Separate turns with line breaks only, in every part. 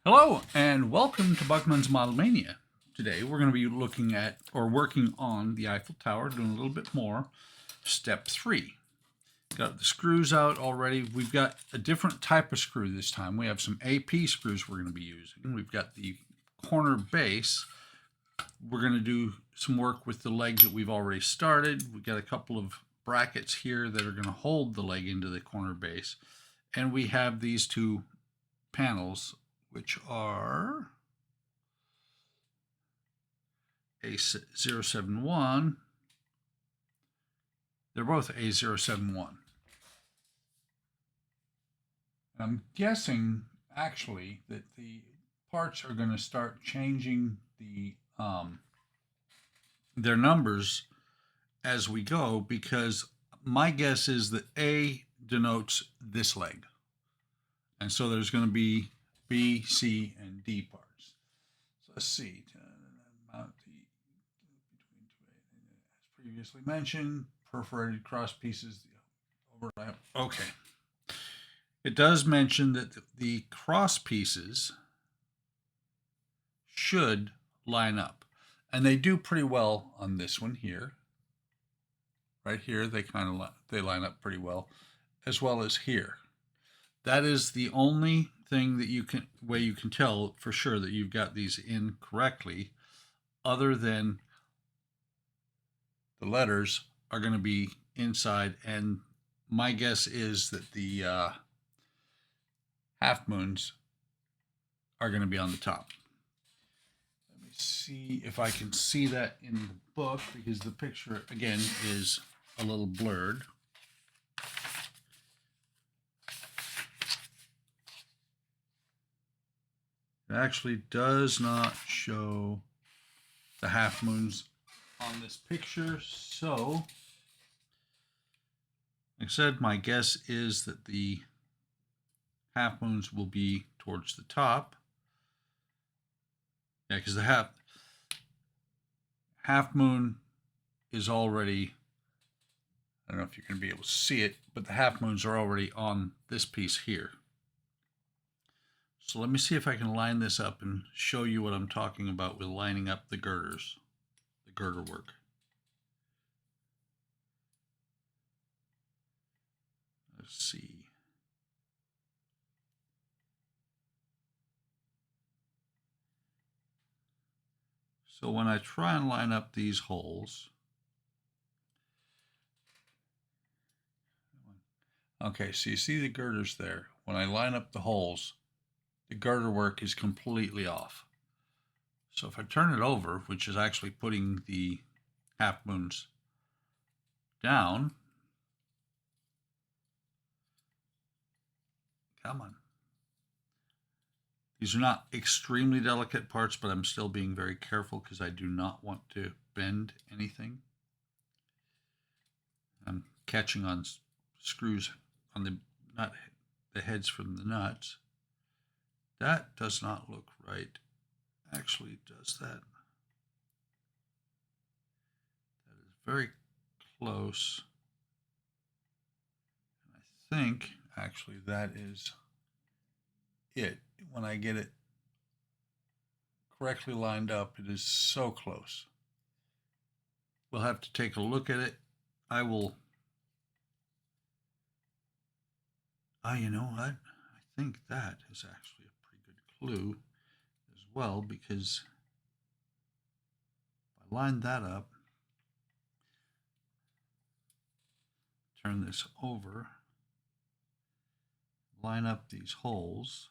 Hello and welcome to Buckman's Model Mania. Today we're going to be looking at or working on the Eiffel Tower, doing a little bit more. Step 3. Got the screws out already. We've got a different type of screw this time. We have some AP screws we're going to be using. We've got the corner base. We're going to do some work with the legs that we've already started. We've got a couple of brackets here that are going to hold the leg into the corner base. And we have these two panels, which are A071. They're both A071. I'm guessing actually that the parts are going to start changing their numbers as we go, because my guess is that A denotes this leg, and so there's going to be B, C, and D parts. So let's see. Mount the as previously mentioned, perforated cross pieces, the overlap. Okay. It does mention that the cross pieces should line up, and they do pretty well on this one here. Right here, they line up pretty well as here. That is the only thing that you can tell for sure that you've got these in correctly, other than the letters are going to be inside, and my guess is that the half moons are going to be on the top. Let me see if I can see that in the book, because the picture again is a little blurred. It actually does not show the half moons on this picture, so like I said, my guess is that the half moons will be towards the top. Yeah, because the half moon is already, I don't know if you're going to be able to see it, but the half moons are already on this piece here. So let me see if I can line this up and show you what I'm talking about with lining up the girders, the girder work. Let's see. So when I try and line up these holes, okay, so you see the girders there. When I line up the holes, the girder work is completely off. So if I turn it over, which is actually putting the half moons down, come on. These are not extremely delicate parts, but I'm still being very careful because I do not want to bend anything. I'm catching on screws on the heads from the nuts. That does not look right. Actually, it does that. That is very close. And I think actually that is it. When I get it correctly lined up, it is so close. We'll have to take a look at it. I will. You know what? I think that is actually a pretty good clue as well, because if I line that up, turn this over, line up these holes.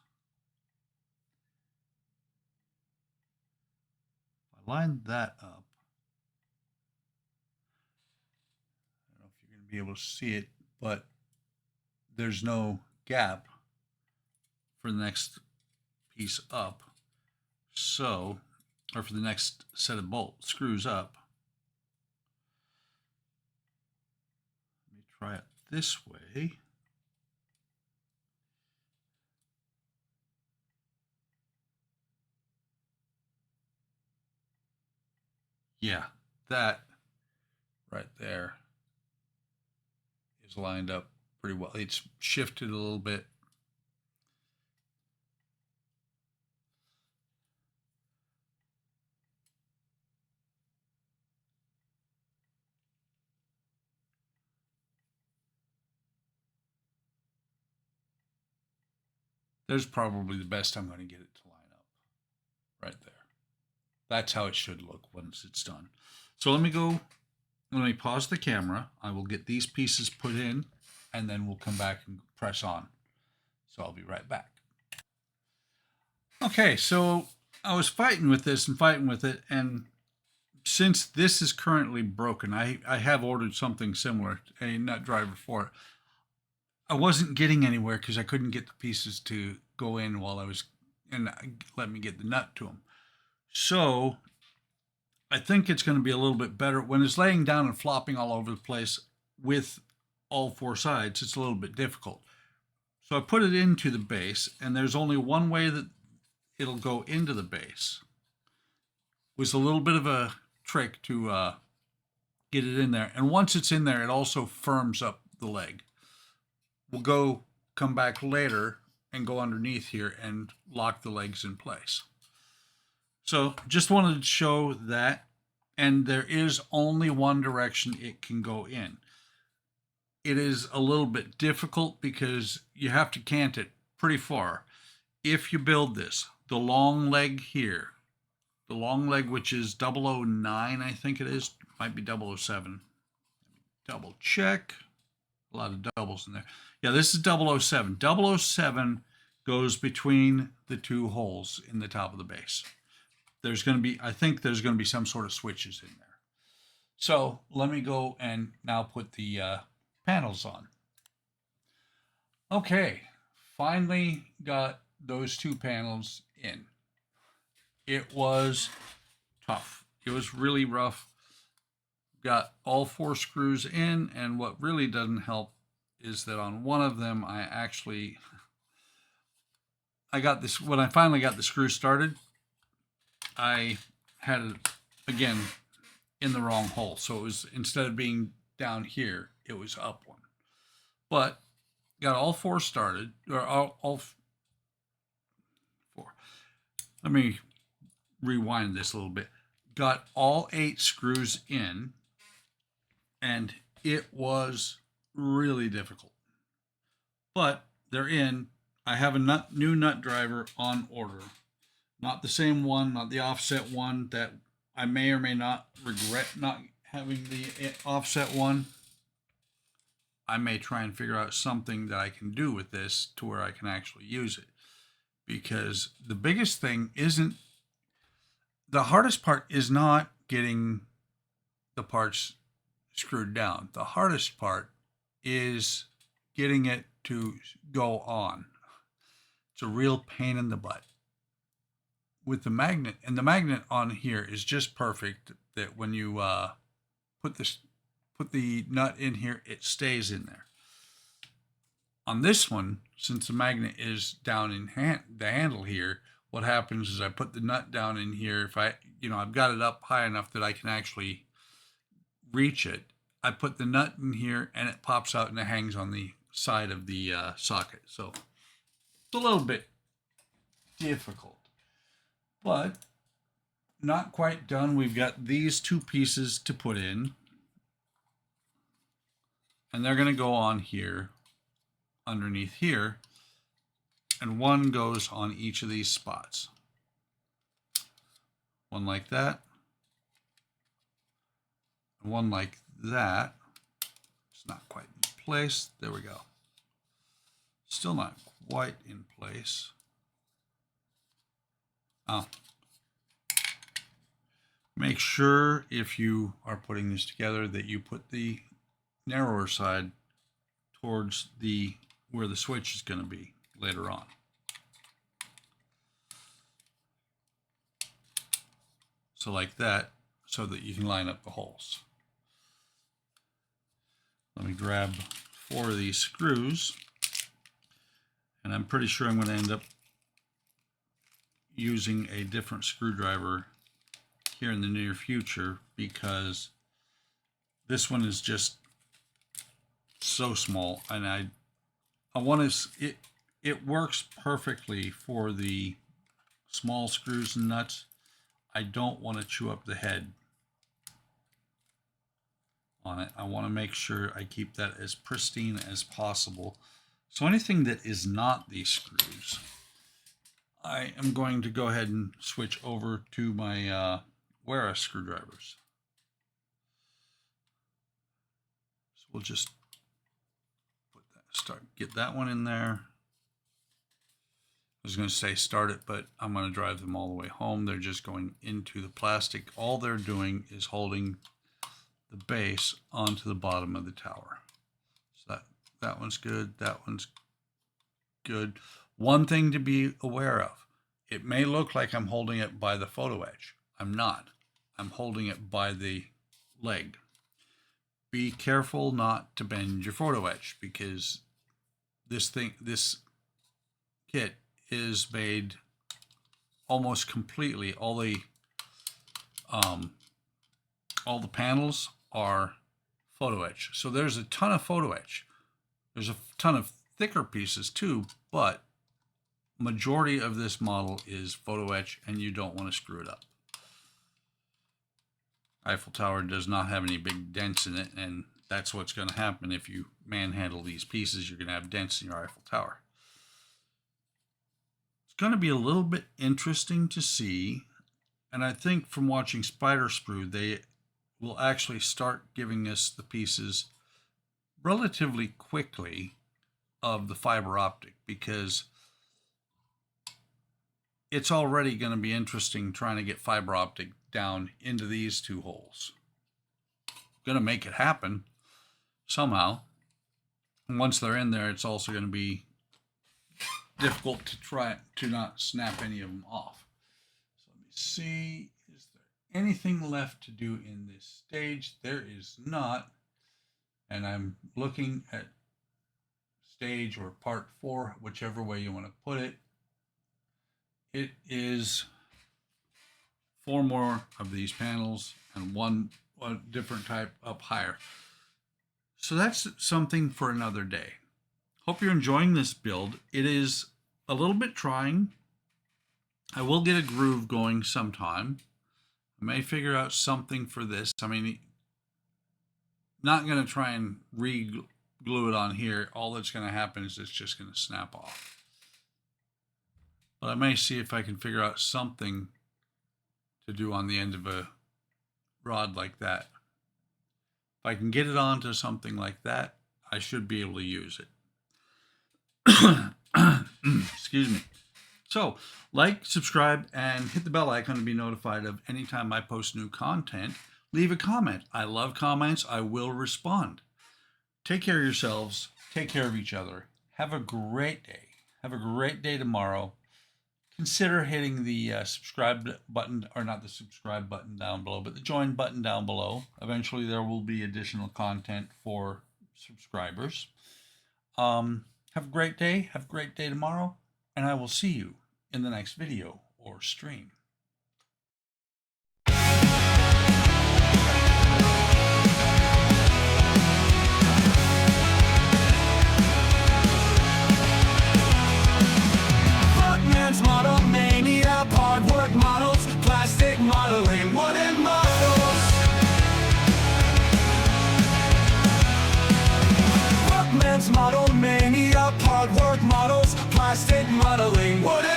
If I line that up, I don't know if you're going to be able to see it, but there's no gap for the next piece up. So, or for the next set of bolt screws up. Let me try it this way. Yeah, that right there is lined up pretty well. It's shifted a little bit. There's probably the best I'm going to get it to line up right there. That's how it should look once it's done. So let me pause the camera. I will get these pieces put in, and then we'll come back and press on. So I'll be right back. Okay, so I was fighting with this and fighting with it, and since this is currently broken, I have ordered something similar, a nut driver for it. I wasn't getting anywhere because I couldn't get the pieces to go in while I was, and let me get the nut to them. So I think it's going to be a little bit better. When it's laying down and flopping all over the place with all four sides, it's a little bit difficult. So I put it into the base, and there's only one way that it'll go into the base. It was a little bit of a trick to get it in there. And once it's in there, it also firms up the leg. We'll come back later and go underneath here and lock the legs in place. So just wanted to show that, and there is only one direction it can go in. It is a little bit difficult because you have to cant it pretty far. If you build this, the long leg here, the long leg, which is 009, I think it is, might be 007. Double check. A lot of doubles in there. Yeah, this is 007. 007 goes between the two holes in the top of the base. There's going to be, I think there's going to be some sort of switches in there. So let me go and now put the panels on. Okay, finally got those two panels in. It was tough. It was really rough. Got all four screws in, and what really doesn't help is that on one of them I got this, when I finally got the screw started, I had it again in the wrong hole. So it was, instead of being down here, it was up one. But got all four started, or all four. Let me rewind this a little bit. Got all 8 screws in, and it was really difficult. But they're in. I have a new nut driver on order. Not the same one, not the offset one that I may or may not regret not having the offset one. I may try and figure out something that I can do with this to where I can actually use it. Because the biggest thing isn't, the hardest part is not getting the parts screwed down. The hardest part is getting it to go on. It's a real pain in the butt. With the magnet, and the magnet on here is just perfect, that when you put the nut in here, it stays in there. On this one, since the magnet is down in the handle here, what happens is I put the nut down in here. If I've got it up high enough that I can actually reach it, I put the nut in here and it pops out and it hangs on the side of the socket. So it's a little bit difficult, but not quite done. We've got these two pieces to put in, and they're going to go on here, underneath here, and one goes on each of these spots. One like that, and one like that. It's not quite in place. There we go. Still not quite in place. Oh. Make sure if you are putting this together that you put the narrower side towards where the switch is going to be later on. So like that, so that you can line up the holes. Let me grab 4 of these screws, and I'm pretty sure I'm going to end up using a different screwdriver here in the near future, because this one is just so small, and I want to, it works perfectly for the small screws and nuts. I don't want to chew up the head on it. I want to make sure I keep that as pristine as possible. So anything that is not these screws, I am going to go ahead and switch over to my Wera screwdrivers. So we'll just get that one in there. I was going to say start it, but I'm going to drive them all the way home. They're just going into the plastic. All they're doing is holding the base onto the bottom of the tower. So that one's good. That one's good. One thing to be aware of, it may look like I'm holding it by the photo edge. I'm not. I'm holding it by the leg. Be careful not to bend your photo edge, because this kit is made almost completely. All the panels are photo edge. So there's a ton of photo edge. There's a ton of thicker pieces too, but majority of this model is photo etch, and you don't want to screw it up. Eiffel Tower does not have any big dents in it, and that's what's going to happen if you manhandle these pieces. You're going to have dents in your Eiffel Tower. It's going to be a little bit interesting to see, and I think from watching Spider Sprue, they will actually start giving us the pieces relatively quickly of the fiber optic, because it's already going to be interesting trying to get fiber optic down into these two holes. Going to make it happen somehow. And once they're in there, it's also going to be difficult to try to not snap any of them off. So let me see, is there anything left to do in this stage? There is not. And I'm looking at stage or part 4, whichever way you want to put it. It is 4 more of these panels and one different type up higher. So that's something for another day. Hope you're enjoying this build. It is a little bit trying. I will get a groove going sometime. I may figure out something for this. I mean, not going to try and re-glue it on here. All that's going to happen is it's just going to snap off. But I may see if I can figure out something to do on the end of a rod like that. If I can get it onto something like that, I should be able to use it. Excuse me. So, like, subscribe, and hit the bell icon to be notified of any time I post new content. Leave a comment. I love comments. I will respond. Take care of yourselves. Take care of each other. Have a great day. Have a great day tomorrow. Consider hitting the subscribe button, or not the subscribe button down below, but the join button down below. Eventually there will be additional content for subscribers. Have a great day. Have a great day tomorrow. And I will see you in the next video or stream.
Model mania, hard work models, plastic modeling, wooden models. Buckman's model mania, hard work models, plastic modeling, wooden